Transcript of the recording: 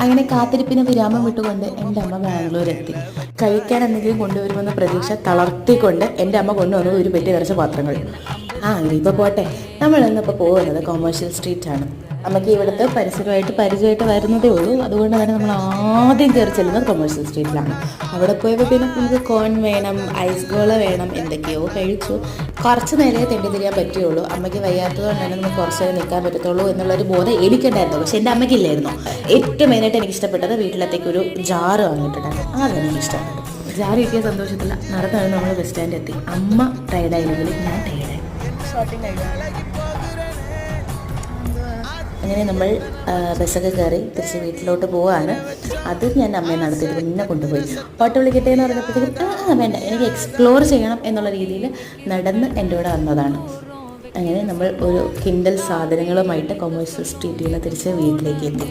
അങ്ങനെ കാത്തിരിപ്പിന് വിരാമം വിട്ടുകൊണ്ട് എൻ്റെ അമ്മ ബാംഗ്ലൂർ എത്തി. കഴിക്കാൻ എന്തെങ്കിലും കൊണ്ടുവരുമെന്ന പ്രതീക്ഷ തളർത്തിക്കൊണ്ട് എൻ്റെ അമ്മ കൊണ്ടുവന്നത് ഒരു പെട്ടി നിറച്ച പാത്രങ്ങൾ. ഇപ്പോൾ പോട്ടെ, നമ്മൾ ഇന്നിപ്പോൾ പോകുന്നത് കൊമേഴ്ഷ്യൽ സ്ട്രീറ്റ് ആണ്. നമുക്ക് ഇവിടുത്തെ പരിചയമായിട്ട് വരുന്നതേ ഉള്ളൂ. അതുകൊണ്ട് തന്നെ നമ്മൾ ആദ്യം കയറി ചെല്ലുന്നത് കൊമേഴ്ഷ്യൽ സ്ട്രീറ്റിലാണ്. അവിടെ പോയപ്പോൾ പിന്നെ നമുക്ക് കോൺ വേണം, ഐസ് ഗോള വേണം, എന്തൊക്കെയോ കഴിച്ചു. കുറച്ച് നേരമേ തെണ്ടി തിരിയാൻ പറ്റുകയുള്ളൂ. അമ്മയ്ക്ക് വയ്യാത്തത് കൊണ്ട് തന്നെ നമുക്ക് കുറച്ച് നേരം നിൽക്കാൻ പറ്റത്തുള്ളൂ എന്നുള്ളൊരു ബോധം എനിക്കുണ്ടായിരുന്നു. പക്ഷെ എൻ്റെ അമ്മയ്ക്കില്ലായിരുന്നു. ഏറ്റവും മെയിനായിട്ട് എനിക്ക് ഇഷ്ടപ്പെട്ടത് വീട്ടിലത്തേക്ക് ഒരു ജാറ് വാങ്ങിയിട്ടുണ്ടായിരുന്നു. അതെനിക്ക് ഇഷ്ടപ്പെട്ടു. ജാറ് കിട്ടിയ സന്തോഷത്തില്ല നടന്നാണ് നമ്മൾ ബസ് സ്റ്റാൻഡ് എത്തി. അമ്മ ടയർഡായില്ലെങ്കിൽ ഞാൻ ടയർഡായി. അങ്ങനെ നമ്മൾ ബസ്സൊക്കെ കയറി തിരിച്ച് വീട്ടിലോട്ട് പോവാണ്. അത് ഞാൻ അമ്മയെ നടത്തിയിട്ട് പിന്നെ കൊണ്ടുപോയി. ഓട്ടോ വിളിക്കട്ടെ എന്ന് പറഞ്ഞപ്പോഴത്തേക്കും വേണ്ട, എനിക്ക് എക്സ്പ്ലോർ ചെയ്യണം എന്നുള്ള രീതിയിൽ നടന്ന് എൻ്റെ കൂടെ വന്നതാണ്. അങ്ങനെ നമ്മൾ ഒരു കിൻഡൽ സാധനങ്ങളുമായിട്ട് കൊമേഴ്ഷ്യൽ സ്ട്രീറ്റിൽ നിന്ന് തിരിച്ച് വീട്ടിലേക്ക് എത്തി.